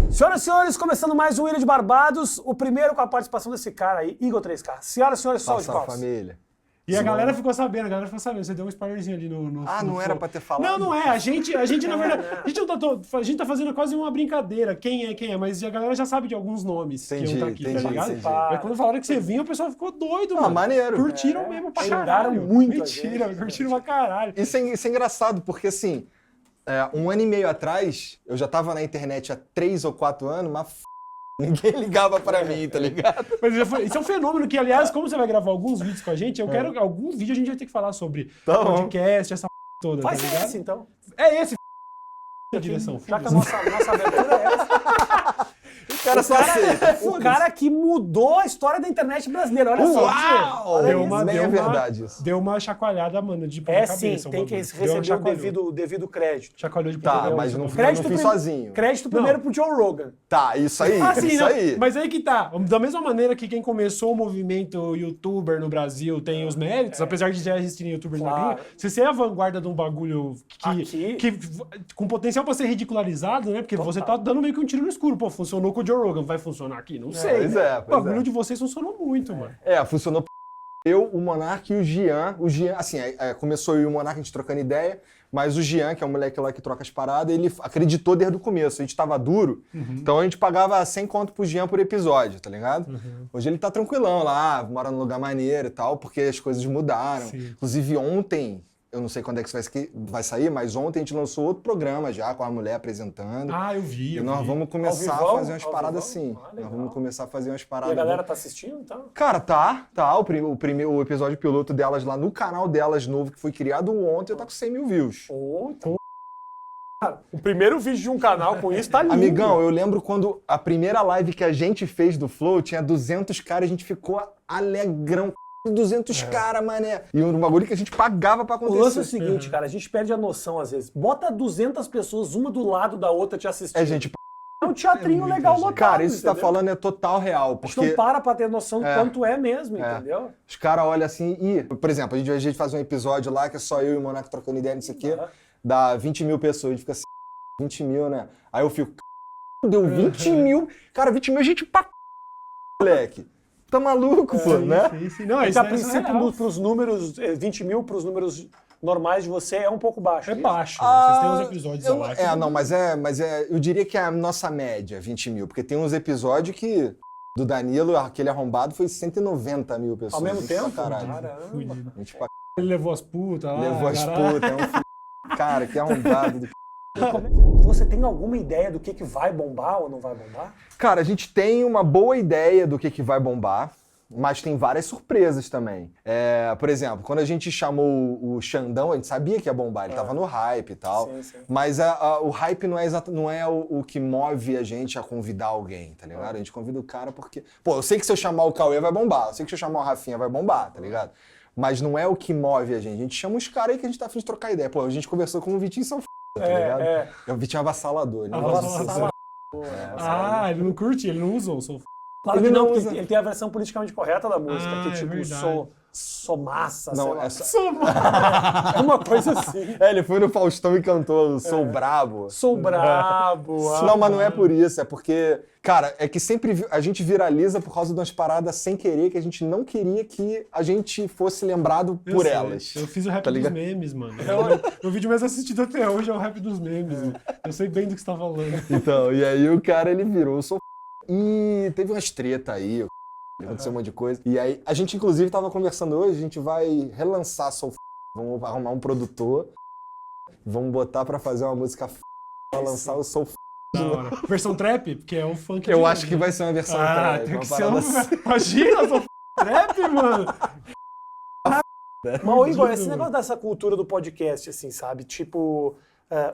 Senhoras e senhores, começando mais um Ilha de Barbados, o primeiro com a participação desse cara aí, Igor 3K. Senhoras e senhores, salve de palmas. Família. E a galera ficou sabendo, você deu um spoilerzinho ali no não era pra ter falado? Não é, a gente na verdade, a gente tá fazendo quase uma brincadeira, quem é, mas a galera já sabe de alguns nomes que iam estar aqui, tá ligado? Mas quando falaram que você vinha, o pessoal ficou doido, mano. Maneiro. Curtiram mesmo pra Xingaram caralho. muito. Mentira, curtiram pra caralho. Isso é engraçado, porque assim, 1 ano e meio atrás, eu já tava na internet há 3 ou 4 anos, mas ninguém ligava pra mim, tá ligado? Mas isso é um fenômeno que, aliás, como você vai gravar alguns vídeos com a gente, eu quero algum vídeo a gente vai ter que falar sobre podcast, essa toda, Vai tá ser ligado? esse, então. É esse a direção. Já que a nossa abertura é essa. O cara só aceita. O cara que mudou a história da internet brasileira, olha só. Uau! Nem é verdade isso. Deu uma chacoalhada, mano, de É ponta sim, cabeça. tem que Deu uma receber o devido crédito. Chacoalhou de ponta Tá, cabeça. mas não Crédito fiz sozinho. Crédito primeiro pro Joe Rogan. Tá, isso aí, sim, isso não, aí. mas aí que tá. Da mesma maneira que quem começou o movimento youtuber no Brasil tem os méritos, apesar de já existirem youtubers na Claro. gringa, se você é a vanguarda de um bagulho que com potencial pra ser ridicularizado, né? Porque você tá dando meio que um tiro no escuro. Pô, funcionou com o Joe Rogan, vai funcionar aqui? Não sei. Pois é, O bagulho de vocês funcionou muito, mano. Funcionou eu, o Monark e o Jean. O Jean, assim, começou eu e o Monark, a gente trocando ideia, mas o Jean, que é o moleque lá que troca as paradas, ele acreditou desde o começo. A gente tava duro, então a gente pagava 100 conto pro Jean por episódio, tá ligado? Hoje ele tá tranquilão lá, mora num lugar maneiro e tal, porque as coisas mudaram. Sim. Inclusive ontem, eu não sei quando é que isso vai sair, mas ontem a gente lançou outro programa já, com a mulher apresentando. Ah, eu vi. E nós vamos começar Ao vivão? a fazer umas Ao paradas vivão? assim. Ah, Nós legal. vamos começar a fazer umas E paradas. a galera tá assistindo, então? Cara, tá. O episódio piloto delas lá no canal delas novo, que foi criado ontem, tá com 100 mil views. Cara, o primeiro vídeo de um canal com isso tá lindo. Amigão, eu lembro quando a primeira live que a gente fez do Flow tinha 200 caras, a gente ficou alegrão. 200 caras, mané. E um bagulho que a gente pagava pra O acontecer. lance é o seguinte, cara, a gente perde a noção às vezes. Bota 200 pessoas, uma do lado da outra te assistindo. Gente, É um teatrinho legal lotado, cara, isso que você tá entendeu? falando é total real. A gente Porque não para pra ter noção do quanto é mesmo, entendeu? os caras olham assim e, por exemplo, a gente faz um episódio lá que é só eu e o Monark trocando ideia, não sei o quê, dá 20 mil pessoas, a gente fica assim, 20 mil, né? Aí eu fico, deu 20 mil, cara, 20 mil gente pra moleque. Tá maluco, pô, né? Sim. Não, Mas isso a é princípio, real. pros números, 20 mil pros números normais de você é um pouco baixo. É isso? baixo. Vocês têm uns episódios lá. que- Não, mas eu diria que é a nossa média, 20 mil, porque tem uns episódios que, do Danilo, aquele arrombado, foi 190 mil pessoas. Ao mesmo Gente pra tempo? Caralho. Caramba. Fudido. Gente pra Ele levou as putas lá. levou as caralho. putas, é um filho. Cara, que arrombado do Você tem alguma ideia do que vai bombar ou não vai bombar? Cara, a gente tem uma boa ideia do que vai bombar, mas tem várias surpresas também. Por exemplo, quando a gente chamou o Xandão, a gente sabia que ia bombar, ele tava no hype e tal. Sim. Mas o hype não é o que move a gente a convidar alguém, tá ligado? A gente convida o cara porque... Pô, eu sei que se eu chamar o Cauê vai bombar, eu sei que se eu chamar o Rafinha vai bombar, tá ligado? Mas não é o que move a gente. A gente chama os caras aí que a gente tá afim de trocar ideia. Pô, a gente conversou com o Vitinho São tá ligado? O Vitinho é avassalador. Ele não gosta de ser... Ele não curte, ele não usou o Soul. Claro Ele que não, não porque usa. ele tem a versão politicamente correta da música, que tipo, verdade. sou massa, Não, sei lá. essa... Uma coisa assim. ele foi no Faustão e cantou Sou Brabo. Sou brabo. Não, mas não é por isso, é porque, cara, é que sempre a gente viraliza por causa de umas paradas sem querer que a gente não queria que a gente fosse lembrado por sei. elas. Eu fiz o rap Tá dos ligado? memes, mano. Meu vídeo mais assistido até hoje é o rap dos memes. Mano. Eu sei bem do que você tá falando. Então, e aí o cara, ele virou Sou e teve umas treta aí, aconteceu um monte de coisa. E aí, a gente inclusive tava conversando hoje, a gente vai relançar Sou vamos arrumar um produtor, vamos botar pra fazer uma música pra lançar o Sou Da hora. Versão trap, porque é o funk. Eu de acho hoje, que né? vai ser uma versão trap, tem uma que ser parada um... assim. Imagina, eu sou trap, mano. Mas, ô, Igor, esse negócio dessa cultura do podcast, assim, sabe? Tipo,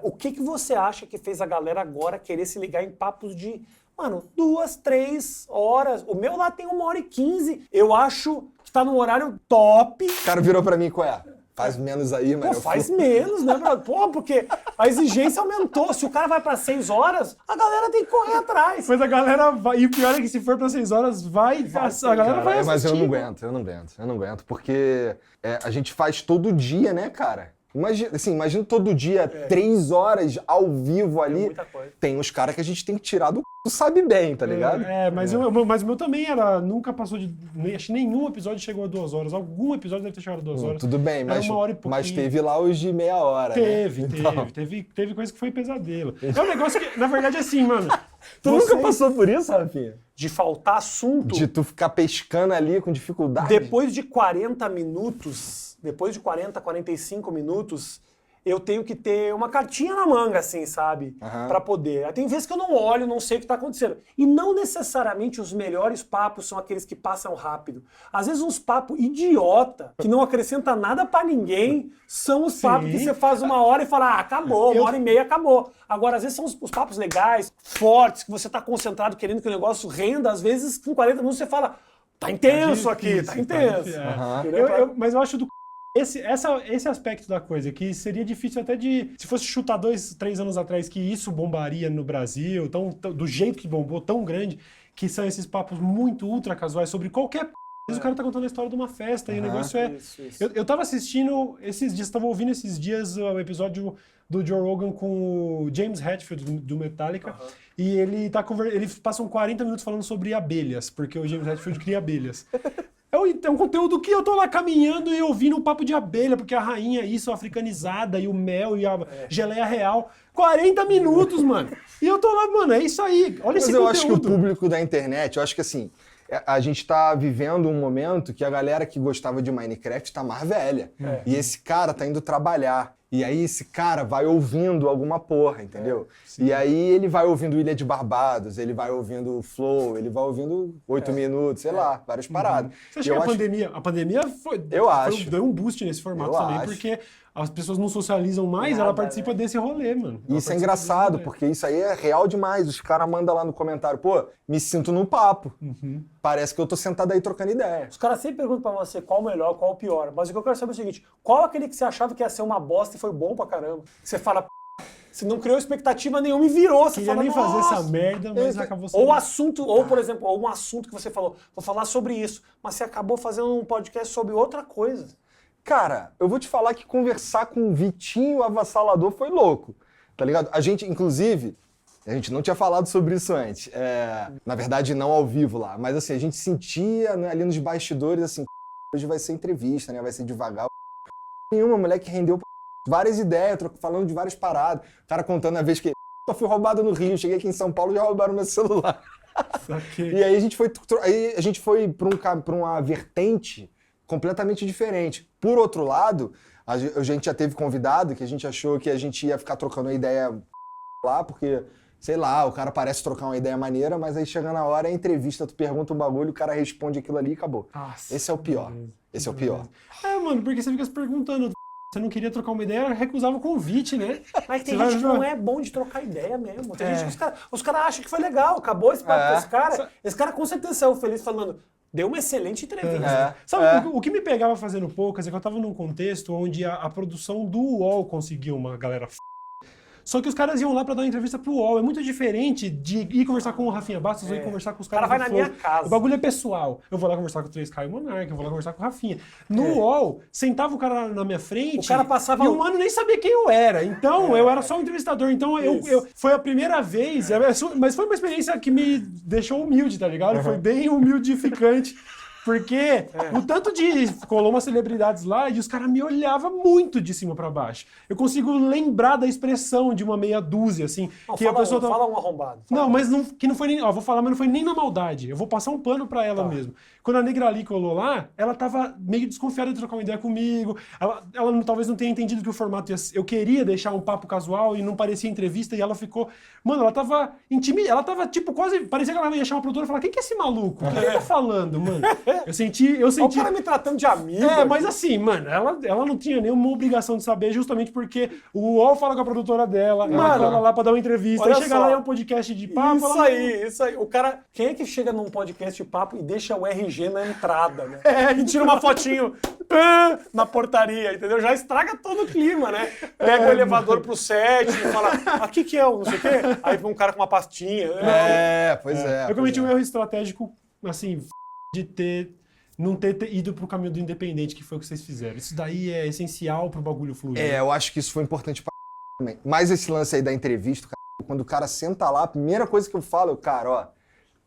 o que você acha que fez a galera agora querer se ligar em papos de, mano, 2, 3 horas? O meu lá tem 1h15. Eu acho que tá num horário top. O cara virou pra mim, qual é? Faz menos aí, mano. Pô, faz menos, né, brother? Pô, porque a exigência aumentou. Se o cara vai pra 6 horas, a galera tem que correr atrás. Mas a galera vai. E o pior é que se for pra 6 horas, a galera vai assistir. Mas eu não aguento, porque a gente faz todo dia, né, cara? Imagina todo dia, 3 horas ao vivo ali. Muita coisa. Tem uns caras que a gente tem que tirar do sabe bem, tá ligado? Mas o meu também nunca passou de... Acho que nenhum episódio chegou a 2 horas. Algum episódio deve ter chegado a 2 horas. Tudo bem, Era 1 hora e pouquinho. mas teve lá os de meia hora, Teve, né? Então... teve coisa que foi pesadelo. É um negócio que, na verdade, é assim, mano. Tu nunca passou por isso, Rafinha? De faltar assunto. De tu ficar pescando ali com dificuldade? Depois de 40 minutos, 45 minutos, eu tenho que ter uma cartinha na manga, assim, sabe? Pra poder. Tem vezes que eu não olho, não sei o que tá acontecendo. E não necessariamente os melhores papos são aqueles que passam rápido. Às vezes uns papos idiota, que não acrescenta nada pra ninguém, são os papos que você faz 1 hora e fala, acabou, 1h30, acabou. Agora, às vezes são os papos legais, fortes, que você tá concentrado, querendo que o negócio renda. Às vezes, com 40 minutos, você fala, tá intenso aqui, tá intenso. Mas eu acho esse aspecto da coisa, que seria difícil até se fosse chutar 2, 3 anos atrás que isso bombaria no Brasil, do jeito que bombou, tão grande, que são esses papos muito ultra casuais sobre qualquer... Às vezes o cara tá contando a história de uma festa e o negócio é... Isso. Eu tava assistindo esses dias, tava ouvindo esses dias o episódio do Joe Rogan com o James Hetfield do Metallica, e eles passam 40 minutos falando sobre abelhas, porque o James Hetfield cria abelhas. É um conteúdo que eu tô lá caminhando e ouvindo um papo de abelha, porque a rainha é isso, africanizada, e o mel e a geleia real. 40 minutos, mano. E eu tô lá, mano, é isso aí. Olha esse conteúdo. Mas eu acho que o público da internet, eu acho que assim, a gente tá vivendo um momento que a galera que gostava de Minecraft tá mais velha. E esse cara tá indo trabalhar. E aí esse cara vai ouvindo alguma porra, entendeu? E aí ele vai ouvindo Ilha de Barbados, ele vai ouvindo Flow, ele vai ouvindo 8 minutos, sei lá, várias paradas. Você acha que a pandemia deu um boost nesse formato também, porque as pessoas não socializam mais, ela participa desse rolê, mano. E isso é engraçado, porque isso aí é real demais. Os caras mandam lá no comentário, pô, me sinto no papo. Parece que eu tô sentado aí trocando ideia. Os caras sempre perguntam pra você qual o melhor, qual o pior. Mas o que eu quero saber é o seguinte, qual aquele que você achava que ia ser uma bosta e foi bom pra caramba? Você fala, você não criou expectativa nenhuma e virou. Você queria fala, nem fazer essa merda, mas acabou sendo... Ou por exemplo, um assunto que você falou, vou falar sobre isso, mas você acabou fazendo um podcast sobre outra coisa. Cara, eu vou te falar que conversar com o Vitinho Avassalador foi louco, tá ligado? A gente, inclusive, a gente não tinha falado sobre isso antes, na verdade não ao vivo lá, mas assim, a gente sentia, né, ali nos bastidores, assim, hoje vai ser entrevista, né, vai ser devagar. Nenhuma mulher que rendeu várias ideias, falando de várias paradas, o cara contando a vez que eu fui roubado no Rio, cheguei aqui em São Paulo e já roubaram meu celular. E aí a gente foi pra uma vertente completamente diferente. Por outro lado, a gente já teve convidado que a gente achou que a gente ia ficar trocando uma ideia lá, porque, sei lá, o cara parece trocar uma ideia maneira, mas aí chega na hora, é entrevista, tu pergunta um bagulho, o cara responde aquilo ali e acabou. Nossa, esse é o pior. Esse é o pior. Mano, porque você fica se perguntando, você não queria trocar uma ideia, recusava o convite, né? Mas tem gente que não é bom de trocar ideia mesmo. Tem gente que os caras acham que foi legal, acabou esse papo com esse cara. Esse cara com certeza saiu feliz falando, deu uma excelente entrevista. Sabe, o que me pegava fazendo poucas é que eu tava num contexto onde a produção do UOL conseguiu uma galera Só que os caras iam lá pra dar uma entrevista pro UOL. É muito diferente de ir conversar com o Rafinha Bastos ou ir conversar com os caras. O cara vai na minha casa. O bagulho é pessoal. Eu vou lá conversar com o 3K e o Monark, eu vou lá conversar com o Rafinha. No UOL, sentava o cara na minha frente. O cara passava. E o mano nem sabia quem eu era. Então, eu era só um entrevistador. Então, foi a primeira vez. Mas foi uma experiência que me deixou humilde, tá ligado? Foi bem humildificante. Porque o tanto de... Colou umas celebridades lá e os caras me olhavam muito de cima pra baixo. Eu consigo lembrar da expressão de uma meia dúzia, assim. Não, que a pessoa fala um arrombado. Não, mas que não foi nem... Ó, vou falar, mas não foi nem na maldade. Eu vou passar um pano pra ela mesmo. Quando a Negra Ali colou lá, ela tava meio desconfiada de trocar uma ideia comigo. Ela talvez não tenha entendido que o formato ia... Eu queria deixar um papo casual e não parecia entrevista e ela ficou... Mano, ela tava intimidada. Ela tava, tipo, quase... Parecia que ela ia chamar a produtora e falar, quem que é esse maluco? O que ele tá falando, mano? Eu senti... O cara me tratando de amigo. Mas assim, mano, ela não tinha nenhuma obrigação de saber, justamente porque o UOL fala com a produtora dela, ela fala lá pra dar uma entrevista, aí chega lá e é um podcast de papo. Isso aí. O cara, quem é que chega num podcast de papo e deixa o RG na entrada, né? E tira uma fotinho na portaria, entendeu? Já estraga todo o clima, né? Pega o elevador pro set e fala, aqui que é o não sei o quê. Aí vem um cara com uma pastinha. Pois é. Eu cometi um erro estratégico, assim, de ter não ter ido pro caminho do independente, que foi o que vocês fizeram. Isso daí é essencial pro bagulho fluir. Eu acho que isso foi importante pra também. Mas esse lance aí da entrevista, quando o cara senta lá, a primeira coisa que eu falo, cara, ó,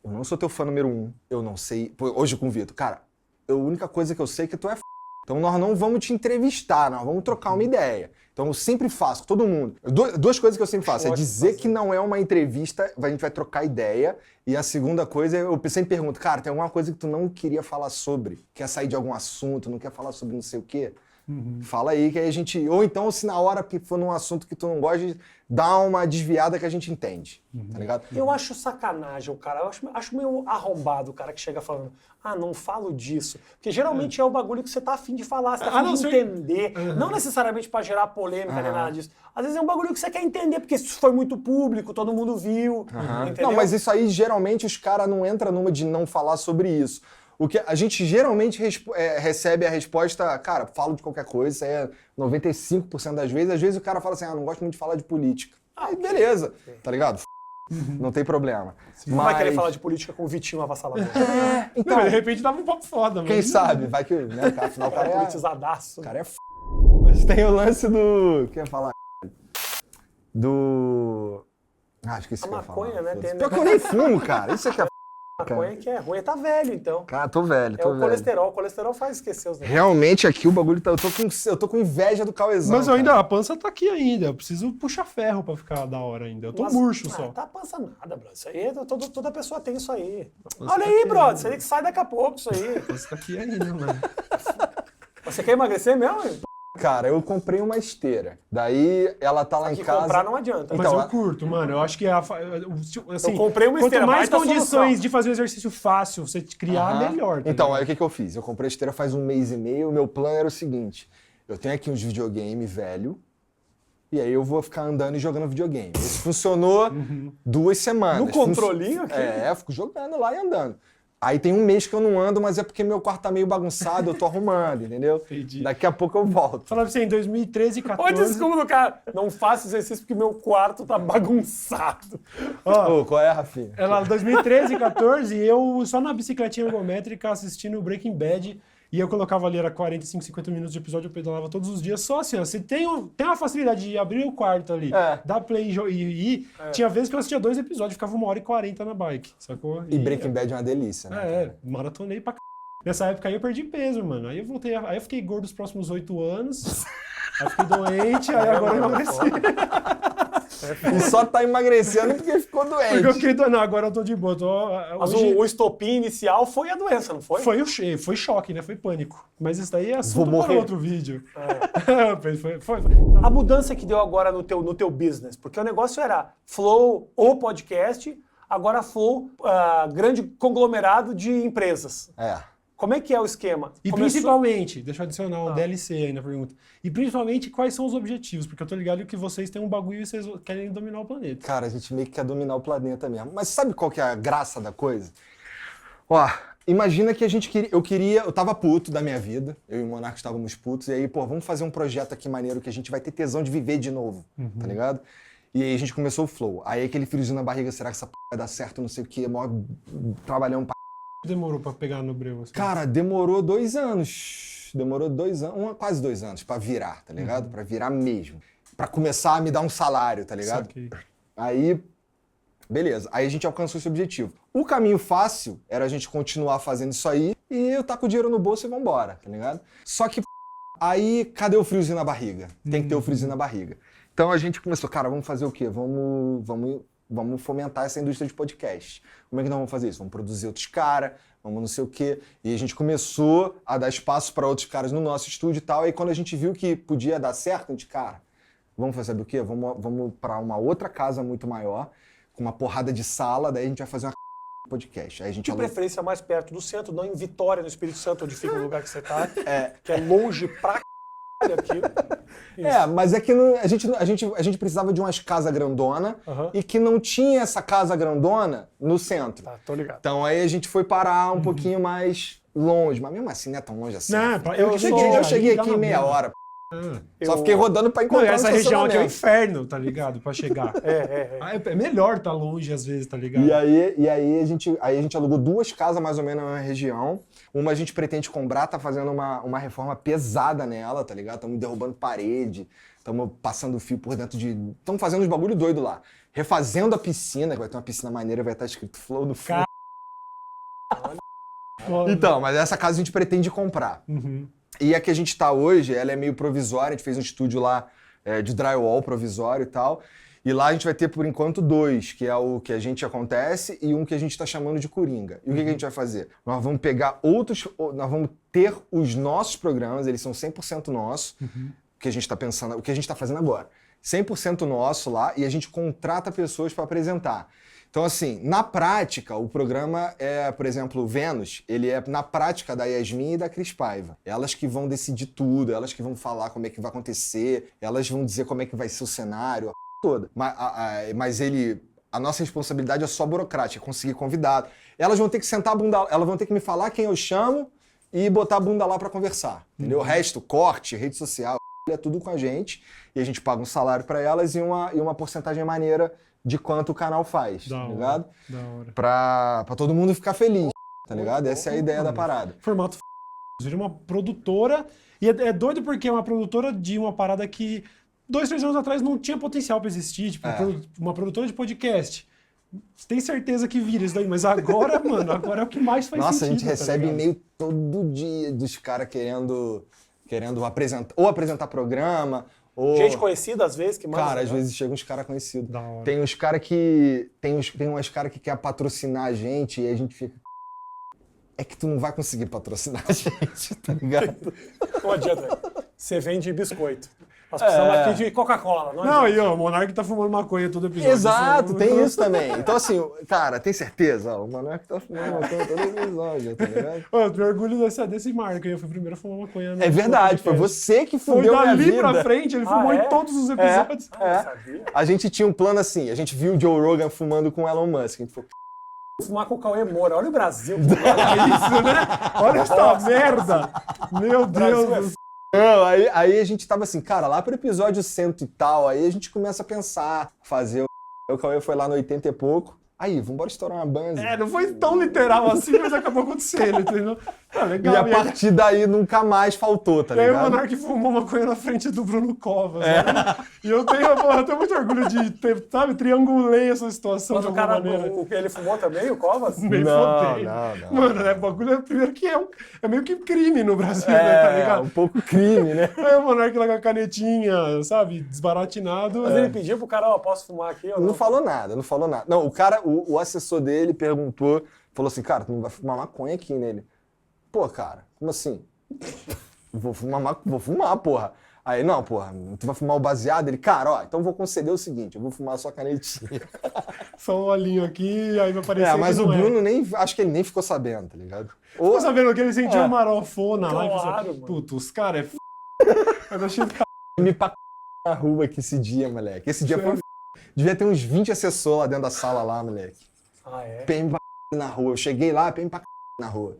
eu não sou teu fã número 1, eu não sei, hoje eu convido, cara, a única coisa que eu sei é que tu é f***. Então nós não vamos te entrevistar, nós vamos trocar uma ideia. Então eu sempre faço, com todo mundo. Duas coisas que eu sempre faço, é dizer que não é uma entrevista, a gente vai trocar ideia. E a segunda coisa, eu sempre pergunto, cara, tem alguma coisa que tu não queria falar sobre? Quer sair de algum assunto, não quer falar sobre não sei o quê? Fala aí que aí a gente... Ou então, se na hora que for num assunto que tu não gosta, dá uma desviada que a gente entende, tá ligado? Eu acho sacanagem o cara, eu acho meio arrombado o cara que chega falando, não falo disso. Porque geralmente é o bagulho que você tá afim de falar, você tá afim de entender. Não necessariamente pra gerar polêmica nem nada disso. Às vezes é um bagulho que você quer entender, porque isso foi muito público, todo mundo viu, entendeu? Não, mas isso aí, geralmente, os caras não entram numa de não falar sobre isso. O que a gente geralmente recebe a resposta, cara, falo de qualquer coisa, isso aí é 95% das vezes. Às vezes o cara fala assim, não gosto muito de falar de política. Aí beleza, tá ligado? Não tem problema. Não vai querer falar de política com o Vitinho avassalador. Então, de repente dava um papo foda, mano. Quem sabe? Vai que, né, cara, afinal o cara é politizadaço. O cara é f... Mas tem o lance do... Quem ia falar? Do... Esqueci o que eu ia falar. Maconha, né? Pior que eu nem fumo, cara. Isso é que é maconha que é ruim, tá velho, então. Cara, tô velho, o colesterol. O colesterol faz esquecer os negócios. Realmente aqui o bagulho tá... Eu tô com inveja do Cauezão. Mas a pança tá aqui ainda. Eu preciso puxar ferro pra ficar da hora ainda. Eu tô murcho só. Tá pança nada, brother. Isso aí, toda pessoa tem isso aí. Olha aí, brother. Isso aí que sai daqui a pouco, isso aí. A pança tá aqui ainda, mano. Você quer emagrecer mesmo? Cara, eu comprei uma esteira. Daí ela tá lá em casa. Comprar não adianta. Mas eu curto, mano. Eu acho que assim, eu comprei uma esteira. Quanto mais condições de fazer um exercício fácil você criar, melhor. Tá então, aí o que eu fiz? Eu comprei a esteira faz 1 mês e meio. O meu plano era o seguinte: eu tenho aqui uns videogame velho. E aí eu vou ficar andando e jogando videogame. Isso funcionou 2 semanas. No controlinho aqui? Fico jogando lá e andando. Aí tem 1 mês que eu não ando, mas é porque meu quarto tá meio bagunçado, eu tô arrumando, entendeu? Entendi. Daqui a pouco eu volto. Falava assim, em 2013 e 2014... Olha desculpa do cara, não faço exercício porque meu quarto tá bagunçado. Qual é, Rafinha? Ela, 2013 e 2014, eu só na bicicletinha ergométrica assistindo o Breaking Bad, e eu colocava ali, era 45, 50 minutos de episódio, eu pedalava todos os dias, só assim, ó, você tem uma facilidade de abrir o quarto ali, dar play e ir, tinha vezes que eu assistia 2 episódios, ficava 1h40 na bike, sacou? E Breaking Bad é uma delícia, né? Maratonei pra c... Nessa época aí eu perdi peso, mano, aí eu voltei, aí eu fiquei gordo os próximos 8 anos, aí fiquei doente, aí agora eu emagreci. E só tá emagrecendo porque ficou doente. Porque eu fiquei doente. Agora eu tô de boa. Mas o estopim inicial foi a doença, não foi? Foi choque, né? Foi pânico. Mas isso daí é assunto para outro vídeo. Foi. A mudança que deu agora no teu business, porque o negócio era Flow ou podcast, agora Flow, grande conglomerado de empresas. Como é que é o esquema? E principalmente, deixa eu adicionar um DLC aí na pergunta. E principalmente, quais são os objetivos? Porque eu tô ligado que vocês têm um bagulho e vocês querem dominar o planeta. Cara, a gente meio que quer dominar o planeta mesmo. Mas sabe qual que é a graça da coisa? Imagina que eu tava puto da minha vida, eu e o Monarca estávamos putos, e aí, vamos fazer um projeto aqui maneiro que a gente vai ter tesão de viver de novo, tá ligado? E aí a gente começou o Flow. Aí aquele friozinho na barriga, será que essa p vai dar certo, não sei o quê, maior trabalhão pra demorou pra pegar no breu? Assim? Cara, demorou 2 anos. Demorou 2 anos, quase 2 anos pra virar, tá ligado? Pra virar mesmo. Pra começar a me dar um salário, tá ligado? Saquei. Aí, beleza. Aí a gente alcançou esse objetivo. O caminho fácil era a gente continuar fazendo isso aí e eu tá com o dinheiro no bolso e vambora, tá ligado? Só que aí, cadê o friozinho na barriga? Tem que ter o friozinho na barriga. Então a gente começou, cara, vamos fazer o quê? Vamos fomentar essa indústria de podcast. Como é que nós vamos fazer isso? Vamos produzir outros caras, vamos não sei o quê. E a gente começou a dar espaço para outros caras no nosso estúdio e tal. Aí quando a gente viu que podia dar certo, a gente, cara, vamos fazer o quê? Vamos para uma outra casa muito maior, com uma porrada de sala, daí a gente vai fazer uma podcast. Aí a gente de preferência mais perto do centro, não em Vitória, no Espírito Santo, onde fica o lugar que você tá, que é longe pra aqui. Mas é que a gente precisava de umas casas grandona e que não tinha essa casa grandona no centro. Tá, tô ligado. Então aí a gente foi parar um pouquinho mais longe, mas mesmo assim não é tão longe assim. Não, eu cheguei aqui em meia hora. Só fiquei rodando pra encontrar essa região aqui é o estacionamento. inferno, tá ligado? Pra chegar. É melhor tá longe às vezes, tá ligado? E aí a gente alugou 2 casas mais ou menos na região. Uma a gente pretende comprar, tá fazendo uma reforma pesada nela, tá ligado? Estamos derrubando parede, estamos passando fio por dentro de... Estamos fazendo uns bagulho doido lá. Refazendo a piscina, que vai ter uma piscina maneira, vai estar escrito Flow no fundo. Então, mas essa casa a gente pretende comprar. Uhum. E a que a gente tá hoje, ela é meio provisória, a gente fez um estúdio lá de drywall provisório e tal. E lá a gente vai ter, por enquanto, 2, que é o que a gente acontece e um que a gente tá chamando de Coringa. E o que a gente vai fazer? Nós vamos pegar nós vamos ter os nossos programas, eles são 100% nossos, que a gente tá pensando, o que a gente tá fazendo agora. 100% nosso lá, e a gente contrata pessoas para apresentar. Então, assim, na prática, o programa é, por exemplo, o Vênus, ele é na prática da Yasmin e da Cris Paiva. Elas que vão decidir tudo, elas que vão falar como é que vai acontecer, elas vão dizer como é que vai ser o cenário, a toda. Mas a nossa responsabilidade é só burocrática, é conseguir convidado. Elas vão ter que sentar a bunda, elas vão ter que me falar quem eu chamo e botar a bunda lá para conversar, entendeu? O resto, corte, rede social, é tudo com a gente, e a gente paga um salário para elas e uma porcentagem maneira de quanto o canal faz, tá ligado? Da hora. Pra todo mundo ficar feliz, tá ligado? Essa é a ideia da parada. Formato vira uma produtora, e é doido porque é uma produtora de uma parada que 2, 3 anos atrás não tinha potencial pra existir, tipo, uma produtora de podcast. Você tem certeza que vira isso daí, mas agora, mano, agora é o que mais faz sentido. Nossa, a gente recebe tá e-mail todo dia dos caras querendo apresentar programa, ou... Gente conhecida, às vezes, que manda. Cara, às vezes chegam uns caras conhecidos. Da hora. Tem uns caras que... Tem umas caras que querem patrocinar a gente e a gente fica... É que tu não vai conseguir patrocinar a gente, tá ligado? Não adianta. Você vende biscoito. Nós precisamos aqui de Coca-Cola. Não, e ó, o Monark tá fumando maconha todo episódio. Exato, tem isso também. Então, assim, cara, tem certeza? Ó, o Monark tá fumando maconha todo episódio, tá ligado? Ô, eu tenho orgulho desse marco. Eu fui o primeiro a fumar maconha. É verdade, foi você que Foi fudeu minha dali vida. pra frente, ele fumou em todos os episódios. A gente tinha um plano assim, a gente viu o Joe Rogan fumando com o Elon Musk. A gente falou, Fumar com o Cauê Moura. Olha o Brasil. Olha isso, né? Olha essa merda. Meu Deus do céu. não, aí a gente tava assim, cara, lá pro episódio 100 e tal, aí a gente começa a pensar, fazer o Cauê foi lá no 80 e pouco. Aí, vambora estourar uma banza. Não foi tão literal assim, mas acabou acontecendo, entendeu? Legal. E a partir daí nunca mais faltou, tá E aí o ligado? Monark fumou maconha na frente do Bruno Covas. Né? E eu tenho muito orgulho de ter, sabe, triangulei essa situação Mas de o alguma cara, maneira. ele fumou também, o Covas? Nem Não, fodei. não. Mano, bagulho primeiro que é meio que crime no Brasil, né, tá ligado? um pouco crime, né? Aí o Monark lá com a canetinha, sabe, desbaratinado. Mas ele pediu pro cara, ó, posso fumar aqui ou não? Não falou nada. Não, o cara, o assessor dele perguntou, falou assim, cara, tu não vai fumar maconha aqui nele. Pô, cara, como assim? Vou fumar, porra. Aí, não, porra, tu vai fumar o baseado? Ele, cara, ó, então vou conceder o seguinte, eu vou fumar só canetinha. Só um olhinho aqui, aí vai aparecer. Mas que o não Bruno acho que ele nem ficou sabendo, tá ligado? Ficou sabendo que ele sentiu uma marofona lá e Claro, pensou, mano. puta, os caras Mas eu achei do Me pra na rua aqui esse dia, moleque. Esse dia foi devia ter uns 20 assessores lá dentro da sala lá, moleque. Ah, é? PM pra na rua. Eu cheguei lá, PM pra na rua.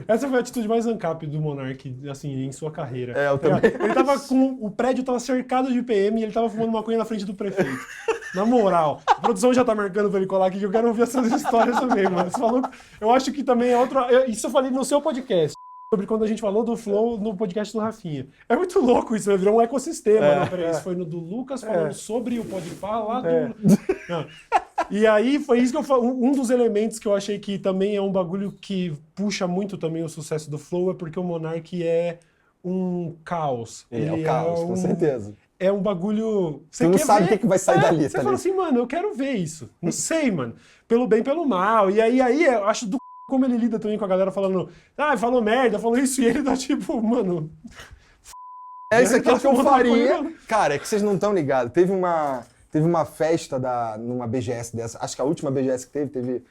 Essa foi a atitude mais ANCAP do Monark, assim, em sua carreira. Eu também. Ele tava com... O prédio tava cercado de PM e ele tava fumando maconha na frente do prefeito. Na moral. A produção já tá marcando pra ele colar aqui, que eu quero ouvir essas histórias também, mano. Você falou... Eu acho que também é outra... Isso eu falei no seu podcast. Sobre quando a gente falou do Flow no podcast do Rafinha. É muito louco isso, né? Virou um ecossistema, né? Peraí, isso foi no do Lucas falando sobre o Podpah lá do... Não. E aí foi isso que eu falo. Um dos elementos que eu achei que também é um bagulho que puxa muito também o sucesso do Flow é porque o Monark é um caos. Ele é o caos, com certeza. É um bagulho... Você não sabe o que vai sair dali, Você tá fala ligado? assim, mano, eu quero ver isso. Não sei, mano. Pelo bem, pelo mal. E aí eu acho do como ele lida também com a galera falando, falou merda, falou isso, e ele tá tipo, mano... Isso aqui é o que eu Tá faria. fumando. Cara, é que vocês não estão ligados. Teve uma festa numa BGS dessa, acho que a última BGS que teve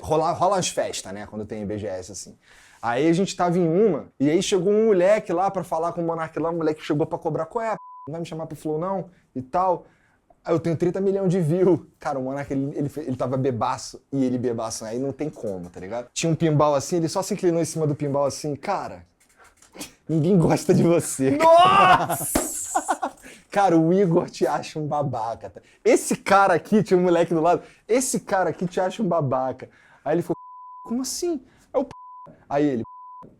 rola umas festas, né, quando tem BGS, assim. Aí a gente tava em uma, e aí chegou um moleque lá pra falar com o Monark lá, o moleque chegou pra cobrar, qual é, não vai me chamar pro Flow não? E tal. Aí eu tenho 30 milhões de views. Cara, o Monark, ele tava bebaço, e ele bebaço, aí não tem como, tá ligado? Tinha um pinball assim, ele só se inclinou em cima do pinball assim, cara... ninguém gosta de você. Nossa! Cara, o Igor te acha um babaca. Tá? Esse cara aqui, tinha um moleque do lado, esse cara aqui te acha um babaca. Aí ele falou, como assim? Aí ele,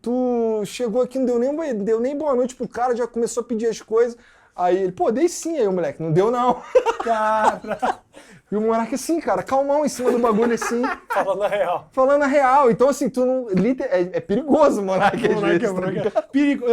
tu chegou aqui, não deu nem boa noite pro cara, já começou a pedir as coisas. Aí ele, pô, dei sim. Aí o moleque, não deu não. Cara, E o Monark assim, cara, calmão em cima do bagulho assim, falando a real. falando a real. Então assim, tu não... É perigoso o Monark às vezes. tá ligado? Perigo.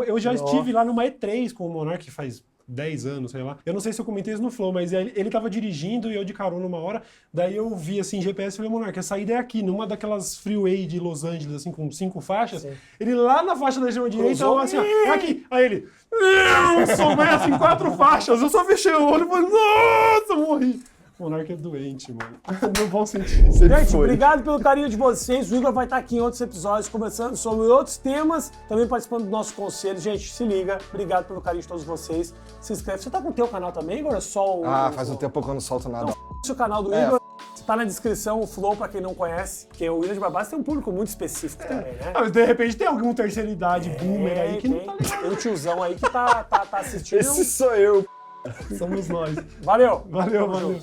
Eu já estive lá numa E3 com o Monark faz 10 anos, sei lá. Eu não sei se eu comentei isso no Flow, mas ele tava dirigindo e eu de carona uma hora. Daí eu vi assim, GPS e falei, Monark, a saída é aqui, numa daquelas freeway de Los Angeles, assim, com 5 faixas. Sim. Ele lá na faixa da extrema-direita, eu assim, ó, é aqui. Aí ele, eu sou mestre em 4 faixas. Eu só fechei o olho e falei, nossa, eu morri. O Monark é doente, mano. No bom sentido. Gente, obrigado pelo carinho de vocês. O Igor vai estar aqui em outros episódios conversando sobre outros temas, também participando do nosso conselho. Gente, se liga. Obrigado pelo carinho de todos vocês. Se inscreve. Você tá com o teu canal também, Igor? É só o... Faz um tempo que eu não solto nada. Então, o canal do Igor. Tá na descrição o Flow, pra quem não conhece, porque o William de Barbas tem um público muito específico também, né? Mas de repente tem alguma terceira idade boomer aí que não tá ligado. Tem um tiozão aí que tá assistindo. Esse sou eu. Somos nós. Valeu! Valeu.